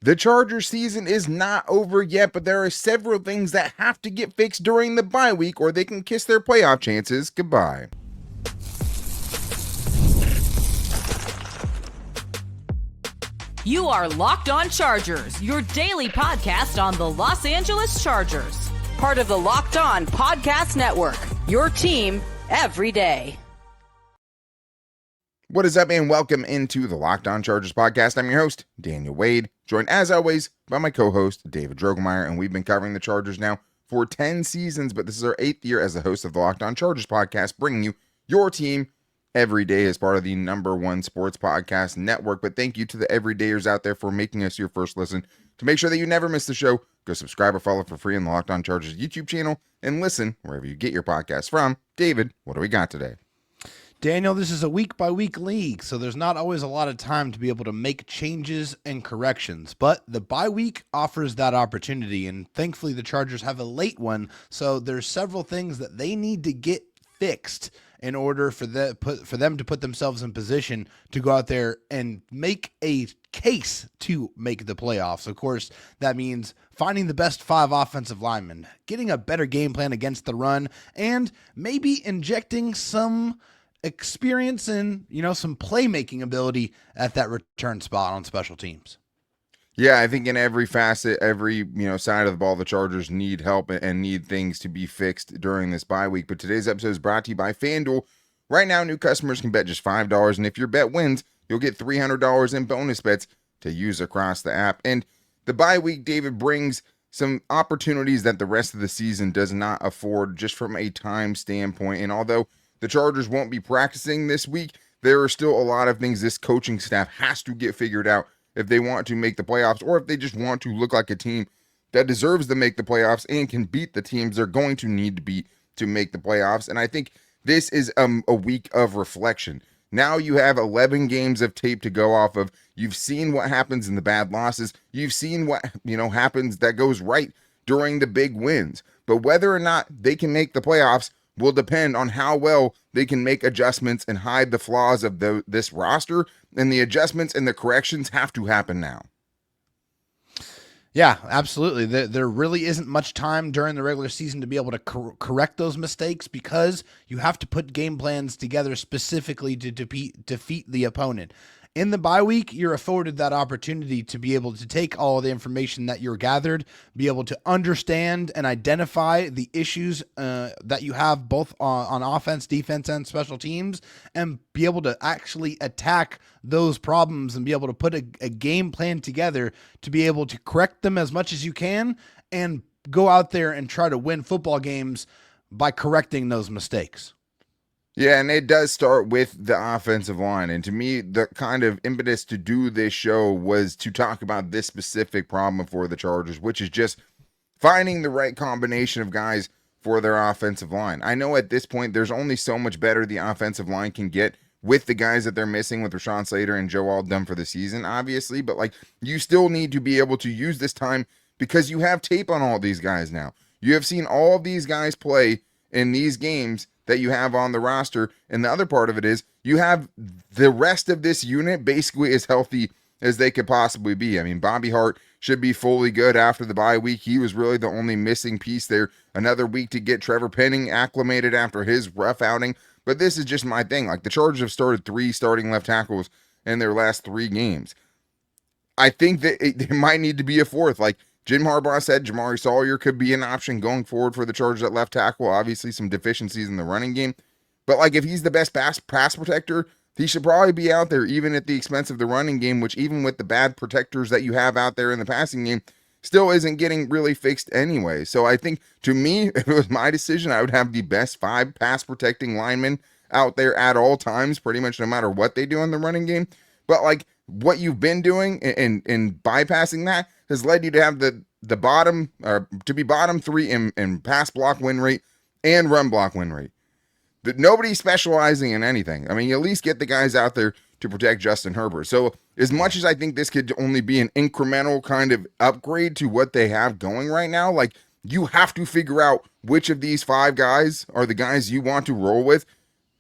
The Chargers season is not over yet, but there are several things that have to get fixed during the bye week or they can kiss their playoff chances goodbye. You are Locked On Chargers, your daily podcast on the Los Angeles Chargers. Part of the Locked On Podcast Network, your team every day. What is up, and welcome into the Locked On Chargers podcast. I'm your host, Daniel Wade, joined as always by my co-host, David Droegemeier, and we've been covering the Chargers now for 10 seasons, but this is our 8th year as the host of the Locked On Chargers podcast, bringing you your team every day as part of the #1 sports podcast network. But thank you to the everydayers out there for making us your first listen. To make sure that you never miss the show, go subscribe or follow for free on the Locked On Chargers YouTube channel and listen wherever you get your podcasts from. David, what do we got today? Daniel, this is a week-by-week league, so there's not always a lot of time to be able to make changes and corrections. But the bye week offers that opportunity, and thankfully the Chargers have a late one, so there's several things that they need to get fixed in order for them to put themselves in position to go out there and make a case to make the playoffs. Of course, that means finding the best 5 offensive linemen, getting a better game plan against the run, and maybe injecting some experience and, some playmaking ability at that return spot on special teams. Yeah, I think in every facet, every, side of the ball, the Chargers need help and need things to be fixed during this bye week. But today's episode is brought to you by FanDuel. Right now, new customers can bet just $5, and if your bet wins, you'll get $300 in bonus bets to use across the app. And the bye week, David, brings some opportunities that the rest of the season does not afford just from a time standpoint. And although the Chargers won't be practicing this week, there are still a lot of things this coaching staff has to get figured out if they want to make the playoffs, or if they just want to look like a team that deserves to make the playoffs and can beat the teams they're going to need to beat to make the playoffs. And I think this is a week of reflection. Now you have 11 games of tape to go off of. You've seen what happens in the bad losses. You've seen what, happens that goes right during the big wins. But whether or not they can make the playoffs will depend on how well they can make adjustments and hide the flaws of this roster, and the adjustments and the corrections have to happen now. Yeah, absolutely. There really isn't much time during the regular season to be able to correct those mistakes, because you have to put game plans together specifically to defeat the opponent. In the bye week, you're afforded that opportunity to be able to take all the information that you're gathered, be able to understand and identify the issues that you have both on offense, defense, and special teams, and be able to actually attack those problems and be able to put a game plan together to be able to correct them as much as you can and go out there and try to win football games by correcting those mistakes. Yeah, and it does start with the offensive line. And to me, the kind of impetus to do this show was to talk about this specific problem for the Chargers, which is just finding the right combination of guys for their offensive line. I know at this point, there's only so much better the offensive line can get with the guys that they're missing with Rashawn Slater and Joe all done for the season, obviously. But, you still need to be able to use this time because you have tape on all these guys now. You have seen all of these guys play in these games that you have on the roster. And the other part of it is you have the rest of this unit basically as healthy as they could possibly be. I mean, Bobby Hart should be fully good after the bye week. He was really the only missing piece there. Another week to get Trevor Penning acclimated after his rough outing. But this is just my thing. The Chargers have started 3 starting left tackles in their last 3 games. I think that it might need to be a 4th. Jim Harbaugh said Jamari Sawyer could be an option going forward for the Chargers at left tackle. Obviously, some deficiencies in the running game. But, if he's the best pass protector, he should probably be out there, even at the expense of the running game, which even with the bad protectors that you have out there in the passing game, still isn't getting really fixed anyway. So I think, to me, if it was my decision, I would have the best 5 pass-protecting linemen out there at all times, pretty much no matter what they do in the running game. But, what you've been doing and bypassing that has led you to have the bottom, or to be bottom 3 in pass block win rate and run block win rate. But nobody's specializing in anything. I mean, you at least get the guys out there to protect Justin Herbert. So as much as I think this could only be an incremental kind of upgrade to what they have going right now, you have to figure out which of these 5 guys are the guys you want to roll with,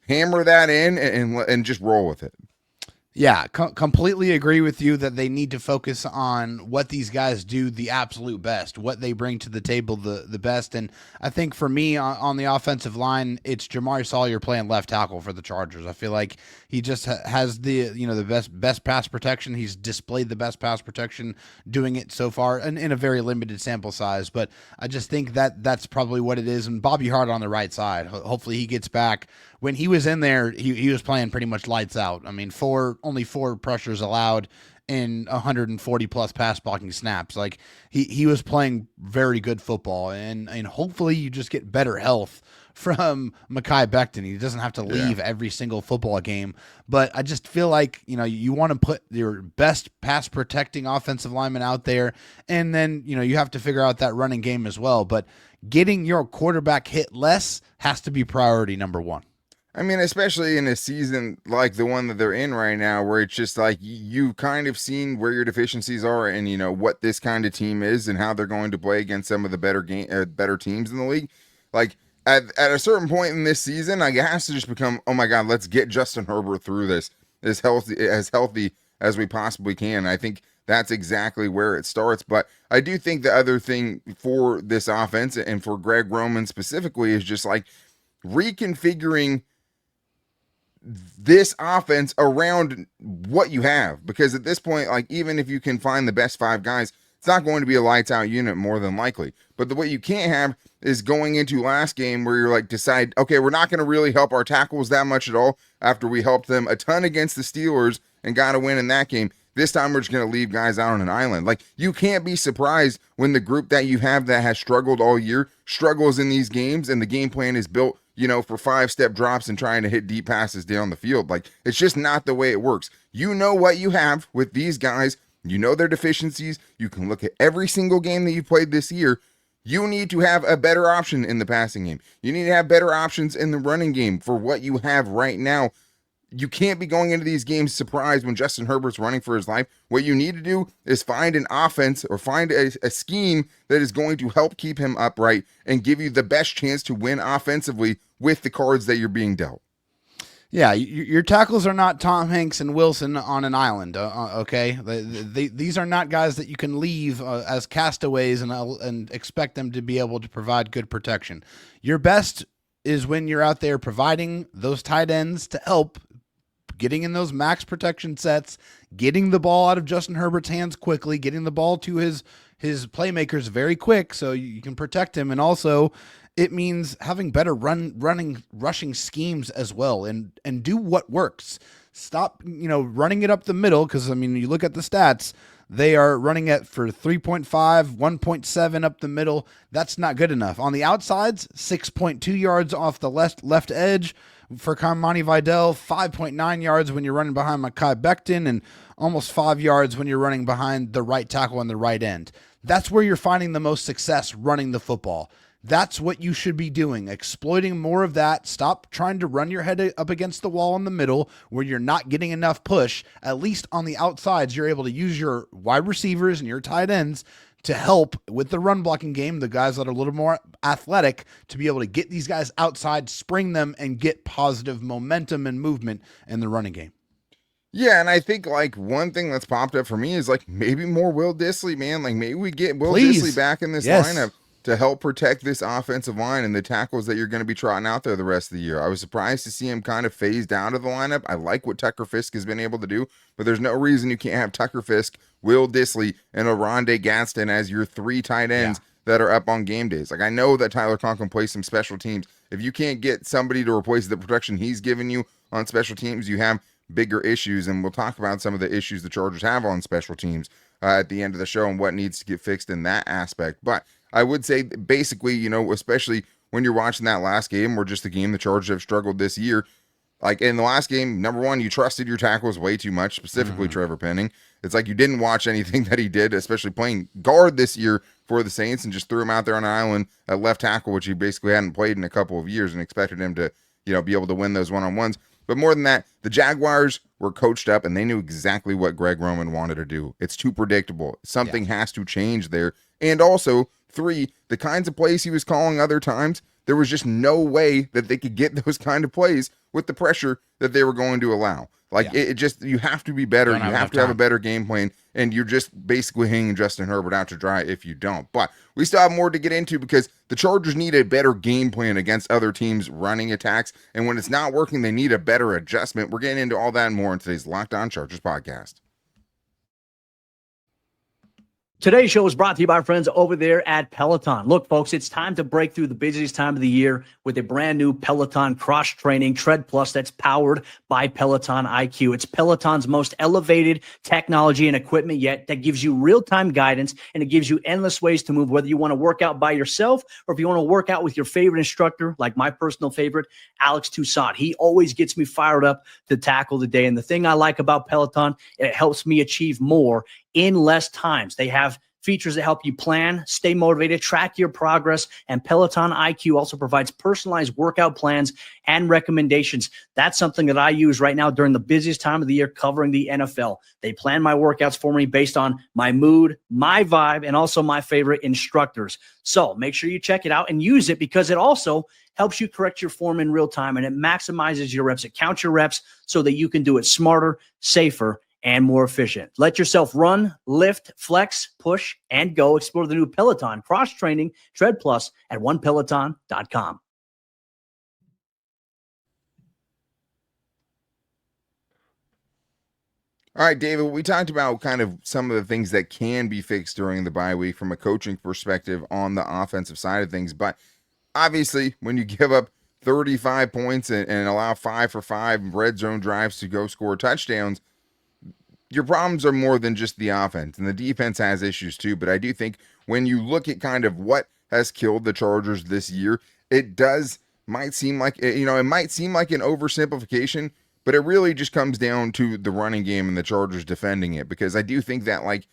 hammer that in, and just roll with it. Yeah, completely agree with you that they need to focus on what these guys do the absolute best, what they bring to the table the best. And I think for me on the offensive line, it's Jamari Sawyer playing left tackle for the Chargers. I feel like he just has the best pass protection. He's displayed the best pass protection doing it so far, and in a very limited sample size. But I just think that's probably what it is. And Bobby Hart on the right side, hopefully he gets back. When he was in there, he was playing pretty much lights out. I mean, only 4 pressures allowed in 140 plus pass blocking snaps. Like he was playing very good football, and hopefully you just get better health from Mekhi Becton. He doesn't have to leave every single football game. But I just feel like, you want to put your best pass protecting offensive lineman out there, and then, you have to figure out that running game as well. But getting your quarterback hit less has to be priority number 1. I mean, especially in a season like the one that they're in right now, where it's just like you kind of seen where your deficiencies are and, what this kind of team is and how they're going to play against some of the better teams in the league. Like at a certain point in this season, like it has to just become, oh my God, let's get Justin Herbert through this as healthy as we possibly can. I think that's exactly where it starts. But I do think the other thing for this offense and for Greg Roman specifically is just like reconfiguring this offense around what you have, because at this point, like, even if you can find the best 5 guys, it's not going to be a lights out unit more than likely. But what you can't have is going into last game where you're like, decide, okay, we're not going to really help our tackles that much at all after we helped them a ton against the Steelers and got a win in that game. This time we're just going to leave guys out on an island. Like, you can't be surprised when the group that you have that has struggled all year struggles in these games, and the game plan is built, for 5-step drops and trying to hit deep passes down the field. Like, it's just not the way it works. You know what you have with these guys. You know their deficiencies. You can look at every single game that you played this year. You need to have a better option in the passing game. You need to have better options in the running game for what you have right now. You can't be going into these games surprised when Justin Herbert's running for his life. What you need to do is find an offense or find a scheme that is going to help keep him upright and give you the best chance to win offensively with the cards that you're being dealt. Yeah, your tackles are not Tom Hanks and Wilson on an island, okay? These are not guys that you can leave as castaways and expect them to be able to provide good protection. Your best is when you're out there providing those tight ends to help, getting in those max protection sets, getting the ball out of Justin Herbert's hands quickly, getting the ball to his playmakers very quick so you can protect him. And also it means having better rushing schemes as well, and do what works. Stop, running it up the middle, because, you look at the stats, they are running it for 3.5, 1.7 up the middle. That's not good enough. On the outsides, 6.2 yards off the left edge for Carmani Vidal, 5.9 yards when you're running behind Mekhi Becton, and almost 5 yards when you're running behind the right tackle on the right end. That's where you're finding the most success running the football. That's what you should be doing, exploiting more of that. Stop trying to run your head up against the wall in the middle where you're not getting enough push. At least on the outsides, you're able to use your wide receivers and your tight ends to help with the run blocking game, the guys that are a little more athletic, to be able to get these guys outside, spring them, and get positive momentum and movement in the running game. Yeah, and I think, like, one thing that's popped up for me is, like, maybe more Will Dissly, man. Like, maybe we get Will Dissly back in this lineup to help protect this offensive line and the tackles that you're going to be trotting out there the rest of the year. I was surprised to see him kind of phased out of the lineup. I like what Tucker Fisk has been able to do, but there's no reason you can't have Tucker Fisk, Will Dissly, and Oronde Gadsden as your 3 tight ends that are up on game days. Like, I know that Tyler Conklin plays some special teams. If you can't get somebody to replace the protection he's given you on special teams, you have bigger issues, and we'll talk about some of the issues the Chargers have on special teams at the end of the show and what needs to get fixed in that aspect. But I would say basically, especially when you're watching that last game, or just the game the Chargers have struggled this year, like in the last game, number one, you trusted your tackles way too much, specifically Trevor Penning. It's like you didn't watch anything that he did, especially playing guard this year for the Saints, and just threw him out there on an island at left tackle, which he basically hadn't played in a couple of years, and expected him to, be able to win those one-on-ones. But more than that, the Jaguars were coached up, and they knew exactly what Greg Roman wanted to do. It's too predictable. Something has to change there. And also, 3, the kinds of plays he was calling other times, there was just no way that they could get those kind of plays with the pressure that they were going to allow. Like it just, you have to be better. You have to have a better game plan, and you're just basically hanging Justin Herbert out to dry if you don't. But we still have more to get into because the Chargers need a better game plan against other teams' running attacks. And when it's not working, they need a better adjustment. We're getting into all that and more in today's Locked On Chargers podcast. Today's show is brought to you by our friends over there at Peloton. Look, folks, it's time to break through the busiest time of the year with a brand new Peloton cross-training Tread Plus that's powered by Peloton IQ. It's Peloton's most elevated technology and equipment yet that gives you real-time guidance, and it gives you endless ways to move, whether you want to work out by yourself or if you want to work out with your favorite instructor, like my personal favorite, Alex Toussaint. He always gets me fired up to tackle the day. And the thing I like about Peloton, it helps me achieve more in less times. They have features that help you plan, stay motivated, track your progress, and Peloton IQ also provides personalized workout plans and recommendations. That's something that I use right now during the busiest time of the year covering the NFL. They plan my workouts for me based on my mood, my vibe, and also my favorite instructors. So make sure you check it out and use it because it also helps you correct your form in real time, and it maximizes your reps. It counts your reps so that you can do it smarter, safer, and more efficient. Let yourself run, lift, flex, push, and go. Explore the new Peloton cross-training Tread Plus at onepeloton.com. All right, David, we talked about kind of some of the things that can be fixed during the bye week from a coaching perspective on the offensive side of things. But obviously, when you give up 35 points and allow 5 for 5 red zone drives to go score touchdowns, your problems are more than just the offense, and the defense has issues too. But I do think when you look at kind of what has killed the Chargers this year, it might seem like an oversimplification, but it really just comes down to the running game and the Chargers defending it. Because I do think that, like,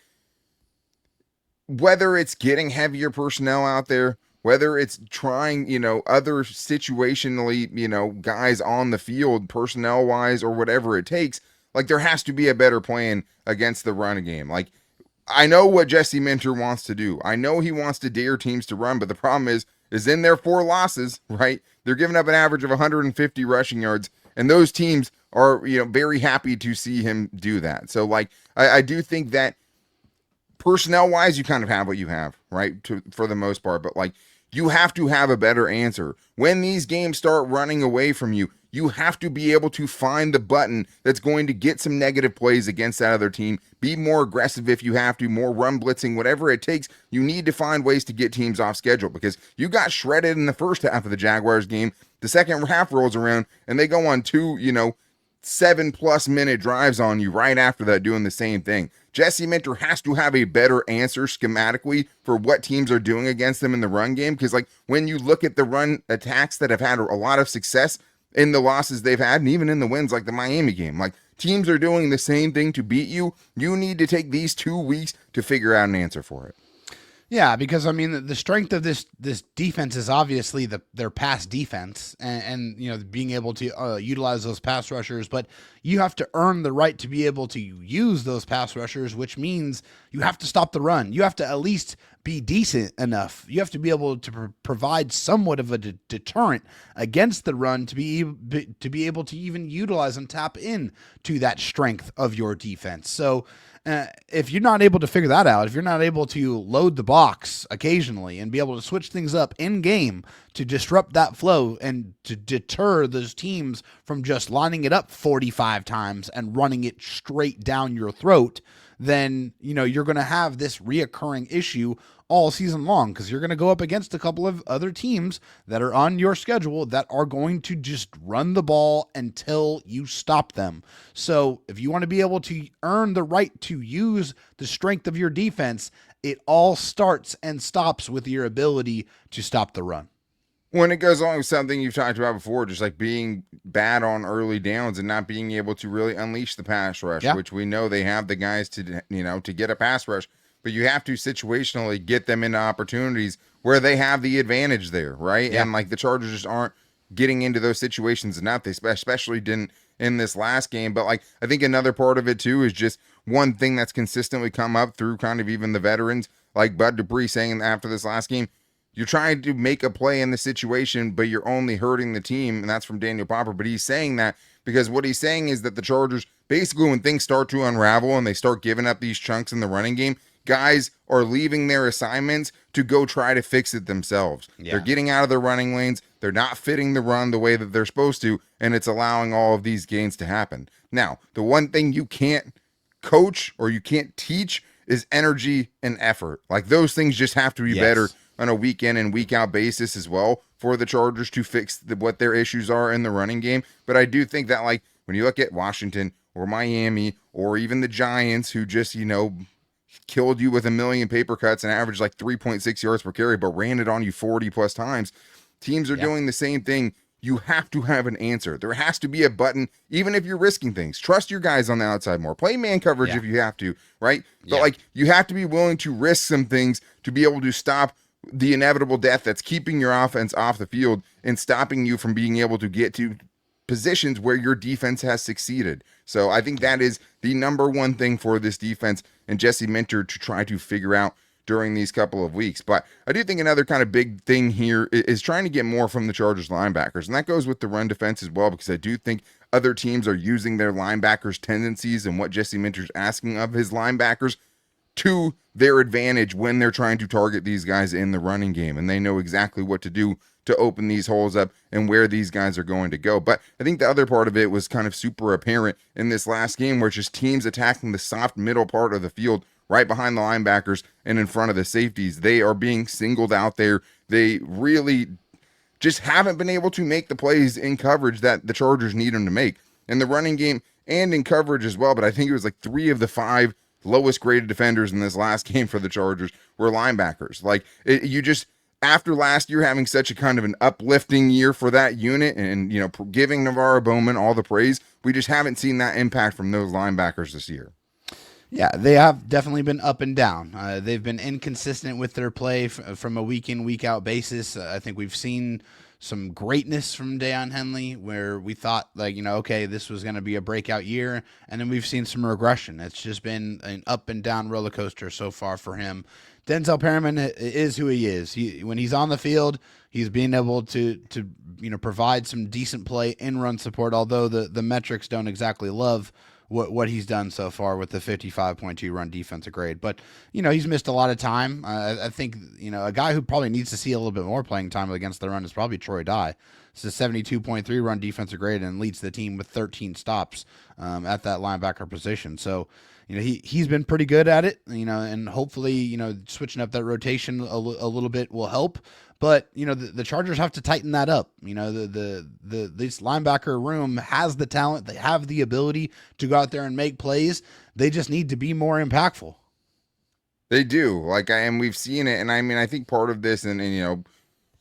whether it's getting heavier personnel out there, whether it's trying, other situationally, guys on the field, personnel wise, or whatever it takes, like, there has to be a better plan against the run game. Like, I know what Jesse Minter wants to do. I know he wants to dare teams to run, but the problem is in their 4 losses, right? They're giving up an average of 150 rushing yards, and those teams are, very happy to see him do that. So, like, I do think that personnel-wise, you kind of have what you have, right, for the most part. But, like, you have to have a better answer. When these games start running away from you, you have to be able to find the button that's going to get some negative plays against that other team. Be more aggressive if you have to, more run blitzing, whatever it takes. You need to find ways to get teams off schedule because you got shredded in the first half of the Jaguars game. The second half rolls around and they go on 2, 7+ minute drives on you right after that doing the same thing. Jesse Minter has to have a better answer schematically for what teams are doing against them in the run game because, like, when you look at the run attacks that have had a lot of success in the losses they've had, and even in the wins like the Miami game, like, teams are doing the same thing to beat you. You need to take these 2 weeks to figure out an answer for it. Yeah, because I mean the strength of this defense is obviously their pass defense and being able to utilize those pass rushers, but you have to earn the right to be able to use those pass rushers, which means you have to stop the run. You have to at least be decent enough. You have to be able to provide somewhat of a deterrent against the run to be able to even utilize and tap in to that strength of your defense. So if you're not able to figure that out, if you're not able to load the box occasionally and be able to switch things up in game to disrupt that flow and to deter those teams from just lining it up 45 times and running it straight down your throat, then you're going to have this reoccurring issue all season long because you're going to go up against a couple of other teams that are on your schedule that are going to just run the ball until you stop them. So if you want to be able to earn the right to use the strength of your defense, it all starts and stops with your ability to stop the run. When it goes along with something you've talked about before, just like being bad on early downs and not being able to really unleash the pass rush, which we know they have the guys to get a pass rush, but you have to situationally get them into opportunities where they have the advantage there, right? Yeah. And like the Chargers just aren't getting into those situations enough. They especially didn't in this last game. But like I think another part of it too is just one thing that's consistently come up through kind of even the veterans, like Bud Dupree saying after this last game, you're trying to make a play in the situation, but you're only hurting the team, and that's from Daniel Popper. But he's saying that because what he's saying is that the Chargers, basically when things start to unravel and they start giving up these chunks in the running game, guys are leaving their assignments to go try to fix it themselves. Yeah. They're getting out of their running lanes. They're not fitting the run the way that they're supposed to, and it's allowing all of these gains to happen. Now, the one thing you can't coach or you can't teach is energy and effort. Like, those things just have to be better on a week in and week out basis as well for the Chargers to fix what their issues are in the running game. But I do think that, like, when you look at Washington or Miami or even the Giants, who just, killed you with a million paper cuts and averaged like 3.6 yards per carry, but ran it on you 40 plus times, teams are doing the same thing. You have to have an answer. There has to be a button, even if you're risking things. Trust your guys on the outside more. Play man coverage if you have to, right? But like, you have to be willing to risk some things to be able to stop the inevitable death that's keeping your offense off the field and stopping you from being able to get to positions where your defense has succeeded. So I think that is the number one thing for this defense and Jesse Minter to try to figure out during these couple of weeks. But I do think another kind of big thing here is trying to get more from the Chargers linebackers. And that goes with the run defense as well, because I do think other teams are using their linebackers' tendencies and what Jesse Minter's asking of his linebackers to their advantage when they're trying to target these guys in the running game. And they know exactly what to do to open these holes up and where these guys are going to go. But I think the other part of it was kind of super apparent in this last game, where it's just teams attacking the soft middle part of the field right behind the linebackers and in front of the safeties. They are being singled out there. They really just haven't been able to make the plays in coverage that the Chargers need them to make in the running game and in coverage as well. But I think it was like 3 of the 5 lowest graded defenders in this last game for the Chargers were linebackers. Like, after last year having such a kind of an uplifting year for that unit and, giving Navarro Bowman all the praise, we just haven't seen that impact from those linebackers this year. Yeah, they have definitely been up and down. They've been inconsistent with their play from a week in, week out basis. I think we've seen some greatness from Deion Henley where we thought, okay, this was going to be a breakout year. And then we've seen some regression. It's just been an up and down roller coaster so far for him. Denzel Perriman is who he is. When he's on the field, he's being able to provide some decent play in run support, although the metrics don't exactly love what he's done so far with the 55.2 run defensive grade. But, he's missed a lot of time. I think, a guy who probably needs to see a little bit more playing time against the run is probably Troy Dye. It's a 72.3 run defensive grade and leads the team with 13 stops at that linebacker position. So, he's been pretty good at it, and hopefully, switching up that rotation a little bit will help. But, the Chargers have to tighten that up. This linebacker room has the talent. They have the ability to go out there and make plays. They just need to be more impactful. They do. And we've seen it. And I think part of this, and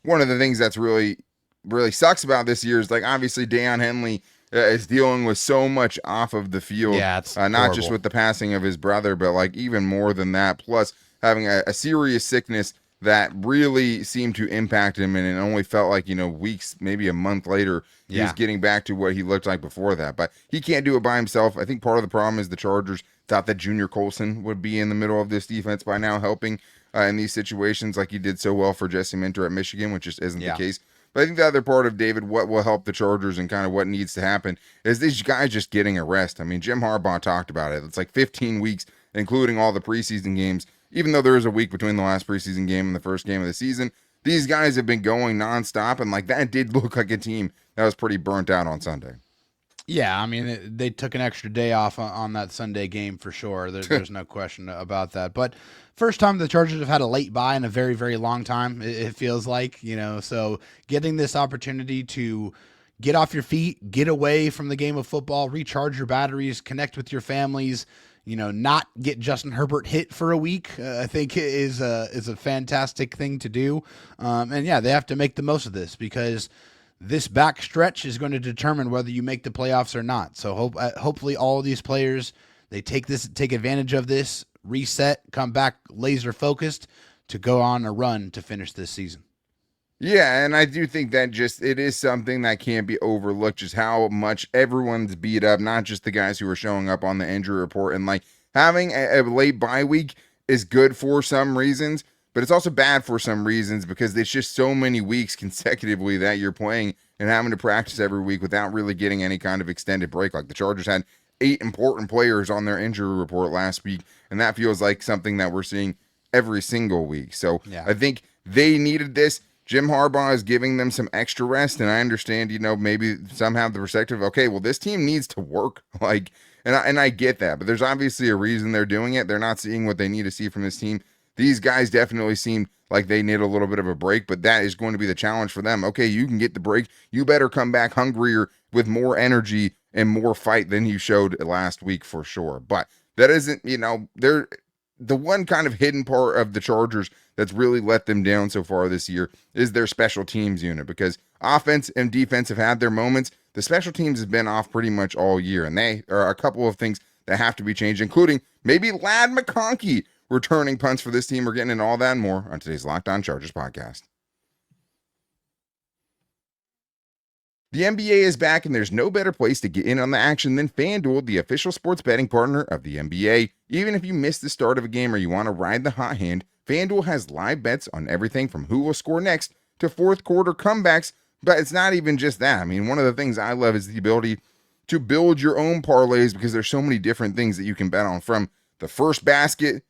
one of the things that's really, really sucks about this year is, obviously Deion Henley is dealing with so much off of the field. Yeah, it's not just with the passing of his brother, but even more than that, plus having a serious sickness that really seemed to impact him, and it only felt like, weeks, maybe a month later, he was getting back to what he looked like before that. But he can't do it by himself. I think part of the problem is the Chargers thought that Junior Colson would be in the middle of this defense by now, helping in these situations like he did so well for Jesse Minter at Michigan, which just isn't the case. But I think the other part of, David, what will help the Chargers and kind of what needs to happen is these guys just getting a rest. Jim Harbaugh talked about it. It's 15 weeks, including all the preseason games. Even though there is a week between the last preseason game and the first game of the season, these guys have been going nonstop, and that did look like a team that was pretty burnt out on Sunday. Yeah, they took an extra day off on that Sunday game for sure. There's no question about that. But first time the Chargers have had a late bye in a very, very long time, it feels like, so getting this opportunity to get off your feet, get away from the game of football, recharge your batteries, connect with your families, not get Justin Herbert hit for a week, I think is a fantastic thing to do. And yeah, they have to make the most of this because this back stretch is going to determine whether you make the playoffs or not. So hopefully all of these players, they take advantage of this, reset, come back laser focused to go on a run to finish this season. Yeah, and I do think that it is something that can't be overlooked, just how much everyone's beat up, not just the guys who are showing up on the injury report. And having a late bye week is good for some reasons, but it's also bad for some reasons because it's just so many weeks consecutively that you're playing and having to practice every week without really getting any kind of extended break. Like the Chargers had 8 important players on their injury report last week, and that feels like something that we're seeing every single week. So I think they needed this. Jim Harbaugh is giving them some extra rest, and I understand, maybe some have the perspective, okay, well, this team needs to work, and I get that, but there's obviously a reason they're doing it. They're not seeing what they need to see from this team. These guys definitely seem like they need a little bit of a break, but that is going to be the challenge for them. Okay, you can get the break. You better come back hungrier with more energy and more fight than you showed last week for sure. But that isn't, they're the one kind of hidden part of the Chargers that's really let them down so far this year is their special teams unit, because offense and defense have had their moments. The special teams has been off pretty much all year, and they are a couple of things that have to be changed, including maybe Ladd McConkey returning punts for this team. We're getting into all that and more on today's Locked On Chargers podcast. The NBA is back, and there's no better place to get in on the action than FanDuel, the official sports betting partner of the NBA. Even if you missed the start of a game or you want to ride the hot hand, FanDuel has live bets on everything from who will score next to fourth quarter comebacks. But it's not even just that. I mean, one of the things I love is the ability to build your own parlays, because there's so many different things that you can bet on, from the first basket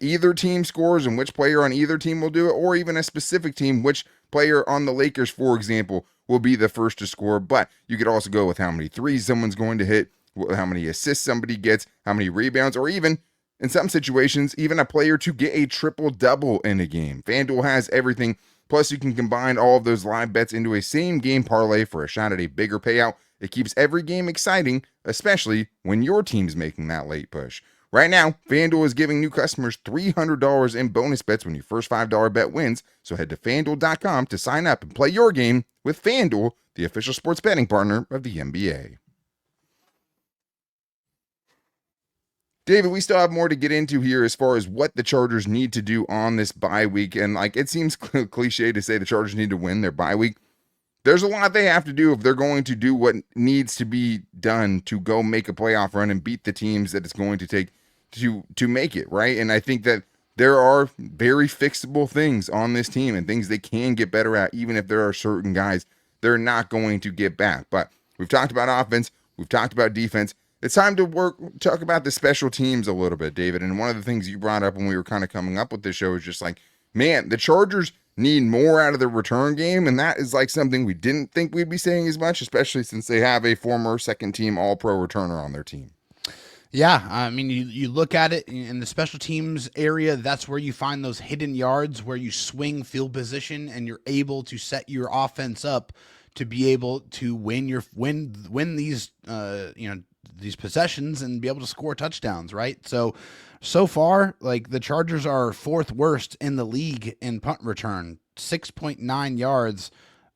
either team scores and which player on either team will do it, or even a specific team, which player on the Lakers, for example, will be the first to score. But you could also go with how many threes someone's going to hit, how many assists somebody gets, how many rebounds, or even, in some situations, even a player to get a triple-double in a game. FanDuel has everything. Plus, you can combine all of those live bets into a same-game parlay for a shot at a bigger payout. It keeps every game exciting, especially when your team's making that late push. Right now, FanDuel is giving new customers $300 in bonus bets when your first $5 bet wins. So head to FanDuel.com to sign up and play your game with FanDuel, the official sports betting partner of the NBA. David, we still have more to get into here as far as what the Chargers need to do on this bye week. And it seems cliche to say the Chargers need to win their bye week. There's a lot they have to do if they're going to do what needs to be done to go make a playoff run and beat the teams that it's going to take to make it, right? And I think that there are very fixable things on this team and things they can get better at, even if there are certain guys they're not going to get back. But we've talked about offense, we've talked about defense. It's time to talk about the special teams a little bit, David. And one of the things you brought up when we were kind of coming up with this show is just man, the Chargers need more out of the return game, and that is something we didn't think we'd be saying as much, especially since they have a former second-team All-Pro returner on their team. Yeah, I mean, you look at it in the special teams area, that's where you find those hidden yards where you swing field position and you're able to set your offense up to be able to win these these possessions and be able to score touchdowns, right? So far, the Chargers are fourth worst in the league in punt return, 6.9 yards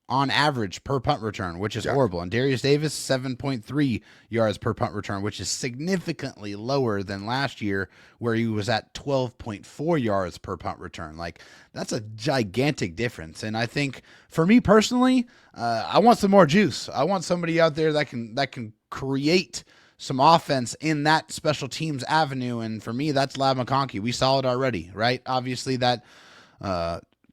on average per punt return, which is horrible. And Darius Davis, 7.3 yards per punt return, which is significantly lower than last year, where he was at 12.4 yards per punt return. That's a gigantic difference. And I think for me personally, I want some more juice. I want somebody out there that can create some offense in that special teams avenue. And for me, that's Ladd McConkey. We saw it already, right? Obviously that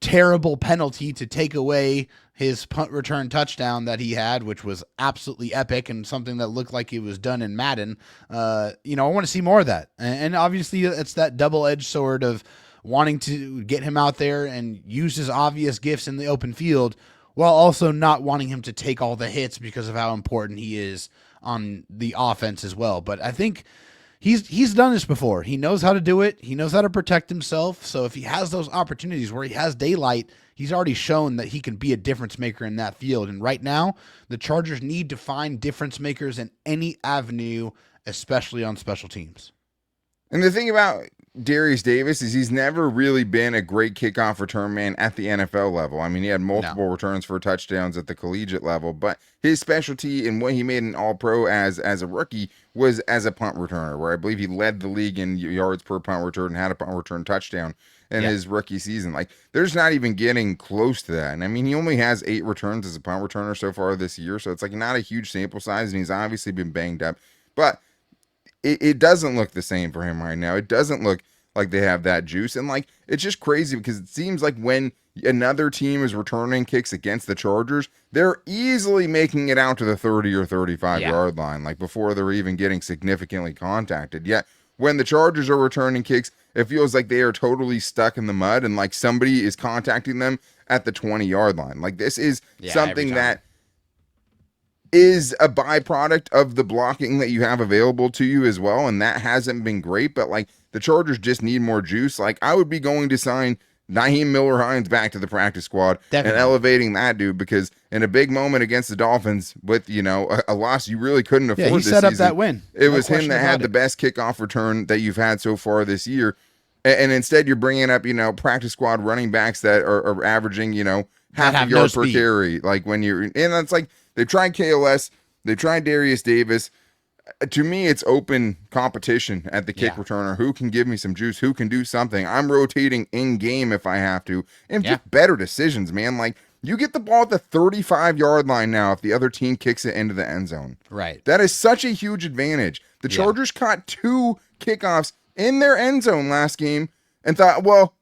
terrible penalty to take away his punt return touchdown that he had, which was absolutely epic and something that looked like it was done in Madden. I want to see more of that. And obviously it's that double-edged sword of wanting to get him out there and use his obvious gifts in the open field while also not wanting him to take all the hits because of how important he is on the offense as well. But I think he's done this before. He knows how to do it. He knows how to protect himself. So if he has those opportunities where he has daylight, he's already shown that he can be a difference maker in that field. And right now, the Chargers need to find difference makers in any avenue, especially on special teams. And the thing about Darius Davis is he's never really been a great kickoff return man at the NFL level. I mean, he had multiple returns for touchdowns at the collegiate level, but his specialty and what he made an All-Pro as a rookie was as a punt returner, where I believe he led the league in yards per punt return and had a punt return touchdown in his rookie season. There's not even getting close to that. And I mean, he only has 8 returns as a punt returner so far this year, so it's not a huge sample size, and he's obviously been banged up. But it doesn't look the same for him right now. It doesn't look like they have that juice. And like, it's just crazy because it seems like when another team is returning kicks against the Chargers, they're easily making it out to the 30 or 35 yard line, like before they're even getting significantly contacted. Yet when the Chargers are returning kicks, it feels like they are totally stuck in the mud and like somebody is contacting them at the 20-yard line. Like this is something that is a byproduct of the blocking that you have available to you as well. And that hasn't been great, but like the Chargers just need more juice. Like I would be going to sign Naheem Miller-Hines back to the practice squad and elevating that dude, because in a big moment against the Dolphins with, you know, a loss you really couldn't afford he this set up season, that win. It was him that had the best kickoff return that you've had so far this year. And instead you're bringing up, you know, practice squad running backs that are averaging, you know, half a yard per carry. Like when you're, and it's like, they've tried KLS, they've tried Darius Davis. To me, it's open competition at the kick returner. Who can give me some juice? Who can do something? I'm rotating in game if I have to. And just better decisions, man. Like, you get the ball at the 35-yard line now if the other team kicks it into the end zone. Right. That is such a huge advantage. The Chargers caught 2 kickoffs in their end zone last game and thought, well,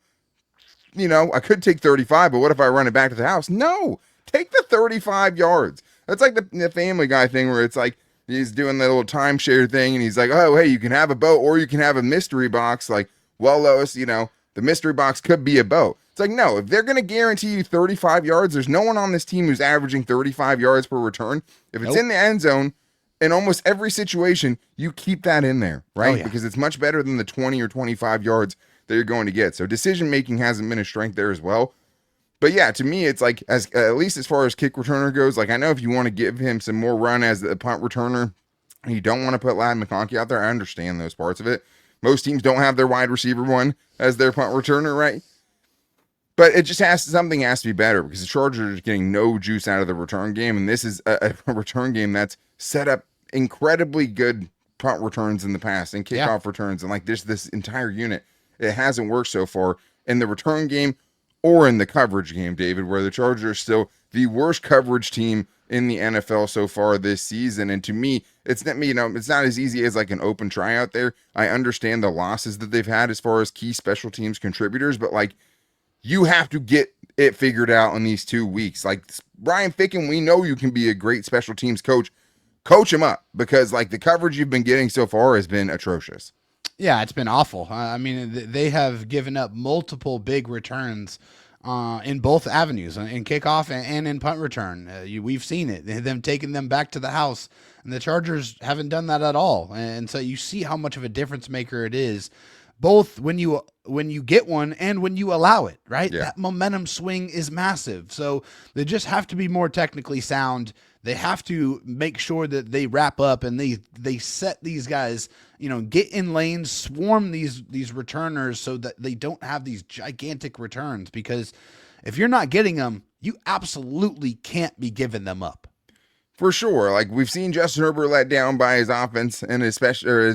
you know, I could take 35, but what if I run it back to the house? No, take the 35 yards. That's like the Family Guy thing where it's like, he's doing the little timeshare thing, and he's like, oh, hey, you can have a boat or you can have a mystery box. Like, well, Lois, you know, the mystery box could be a boat. It's like, no, if they're going to guarantee you 35 yards, there's no one on this team who's averaging 35 yards per return. If it's in the end zone, in almost every situation, you keep that in there, right? Because it's much better than the 20 or 25 yards that you're going to get. So decision-making hasn't been a strength there as well. But yeah, to me, it's like, as at least as far as kick returner goes, like I know if you want to give him some more run as the punt returner, and you don't want to put Ladd McConkey out there, I understand those parts of it. Most teams don't have their wide receiver one as their punt returner, right? But it just something has to be better because the Chargers are getting no juice out of the return game, and this is a return game that's set up incredibly good punt returns in the past and kickoff returns, and like this entire unit, it hasn't worked so far in the return game or in the coverage game, David, where the Chargers are still the worst coverage team in the NFL so far this season. And to me, it's not, you know, it's not as easy as like an open tryout there. I understand the losses that they've had as far as key special teams contributors, but like you have to get it figured out in these 2 weeks. Like Ryan Ficken, we know you can be a great special teams coach. Coach him up, because like the coverage you've been getting so far has been atrocious. Yeah, it's been awful. I mean, they have given up multiple big returns in both avenues, in kickoff and in punt return. We've seen it, them taking them back to the house, and the Chargers haven't done that at all. And so you see how much of a difference maker it is, both when you get one and when you allow it, right? Yeah. That momentum swing is massive. So they just have to be more technically sound. They have to make sure that they wrap up and they set these guys, you know, get in lanes, swarm these returners so that they don't have these gigantic returns, because if you're not getting them, you absolutely can't be giving them up. For sure. Like we've seen Justin Herbert let down by his offense and his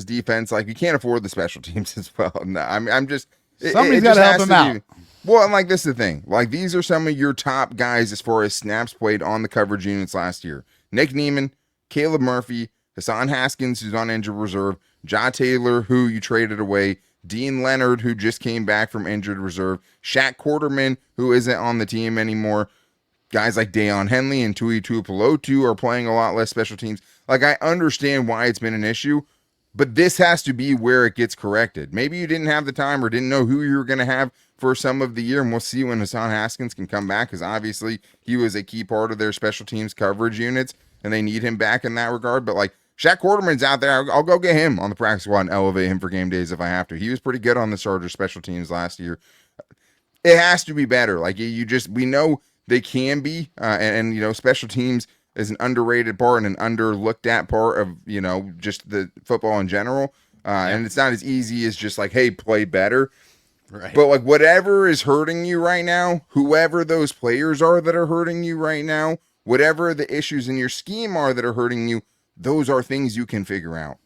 defense. Like you can't afford the special teams as well. No, I'm just, somebody's got to help him out. Well, and like this is the thing. Like these are some of your top guys as far as snaps played on the coverage units last year. Nick Neiman, Caleb Murphy, Hassan Haskins, who's on injured reserve, Ja Taylor, who you traded away, Dean Leonard, who just came back from injured reserve, Shaq Quarterman, who isn't on the team anymore. Guys like Deion Henley and Tui Tuipulotu are playing a lot less special teams. Like, I understand why it's been an issue, but this has to be where it gets corrected. Maybe you didn't have the time or didn't know who you were going to have for some of the year, and we'll see when Hassan Haskins can come back, because obviously he was a key part of their special teams coverage units, and they need him back in that regard. But, like, Shaq Quarterman's out there. I'll go get him on the practice squad and elevate him for game days if I have to. He was pretty good on the Chargers special teams last year. It has to be better. Like, we know they can be, and you know, special teams is an underrated part and an underlooked at part of, you know, just the football in general. And it's not as easy as just like, hey, play better. Right. But like whatever is hurting you right now, whoever those players are that are hurting you right now, whatever the issues in your scheme are that are hurting you, those are things you can figure out.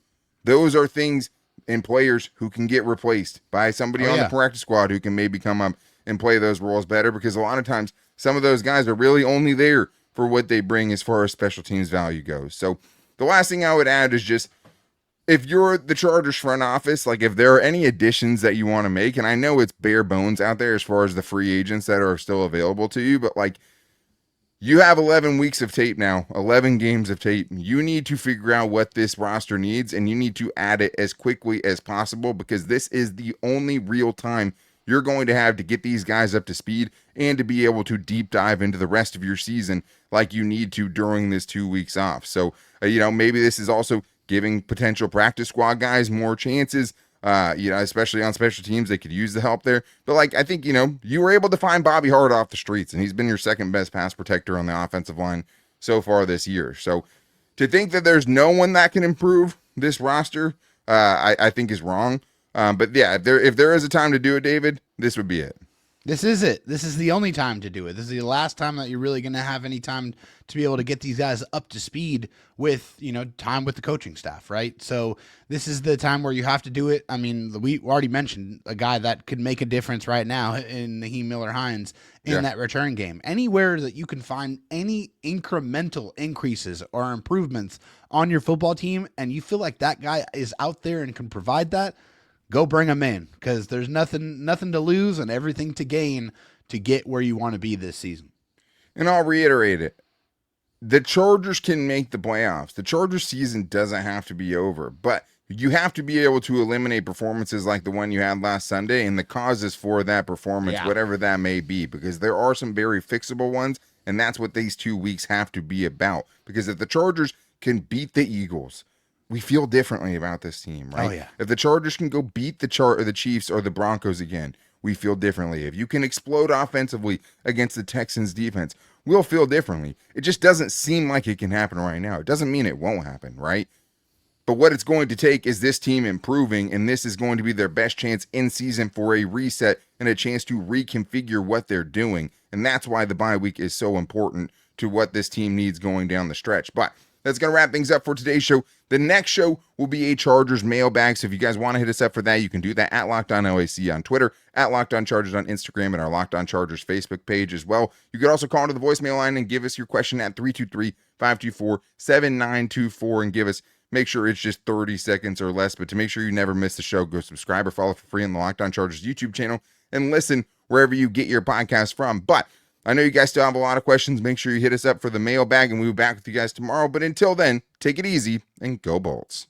Those are things in players who can get replaced by somebody on the practice squad who can maybe come up and play those roles better, because a lot of times some of those guys are really only there for what they bring as far as special teams value goes. So the last thing I would add is just if you're the Chargers front office, like if there are any additions that you want to make, and I know it's bare bones out there as far as the free agents that are still available to you, but like you have 11 weeks of tape now, 11 games of tape. You need to figure out what this roster needs, and you need to add it as quickly as possible because this is the only real time you're going to have to get these guys up to speed and to be able to deep dive into the rest of your season like you need to during this 2 weeks off. So, maybe this is also giving potential practice squad guys more chances. Especially on special teams, they could use the help there. But I think, you were able to find Bobby Hart off the streets, and he's been your second best pass protector on the offensive line so far this year. So to think that there's no one that can improve this roster, I think is wrong. But yeah, if there is a time to do it, David, this would be it. This is it. This is the only time to do it. This is the last time that you're really going to have any time to be able to get these guys up to speed with, time with the coaching staff, right? So this is the time where you have to do it. I mean, we already mentioned a guy that could make a difference right now in Naheem Miller-Hines in that return game. Anywhere that you can find any incremental increases or improvements on your football team and you feel like that guy is out there and can provide that, go bring him in because there's nothing to lose and everything to gain to get where you want to be this season. And I'll reiterate it. The Chargers can make the playoffs. The Chargers season doesn't have to be over, but you have to be able to eliminate performances like the one you had last Sunday and the causes for that performance, whatever that may be, because there are some very fixable ones, and that's what these 2 weeks have to be about. Because if the Chargers can beat the Eagles, we feel differently about this team, right? Oh, yeah. If the Chargers can go beat the Chiefs or the Broncos again, we feel differently. If you can explode offensively against the Texans defense, we'll feel differently. It just doesn't seem like it can happen right now. It doesn't mean it won't happen, right? But what it's going to take is this team improving, and this is going to be their best chance in season for a reset and a chance to reconfigure what they're doing. And that's why the bye week is so important to what this team needs going down the stretch. But that's going to wrap things up for today's show. The next show will be a Chargers mailbag. So if you guys want to hit us up for that, you can do that at Locked On LAC on Twitter, at Locked On Chargers on Instagram, and our Locked On Chargers Facebook page as well. You could also call into the voicemail line and give us your question at 323-524-7924 and make sure it's just 30 seconds or less. But to make sure you never miss the show, go subscribe or follow for free on the Locked On Chargers YouTube channel and listen wherever you get your podcast from. But I know you guys still have a lot of questions. Make sure you hit us up for the mailbag, and we'll be back with you guys tomorrow. But until then, take it easy and go Bolts.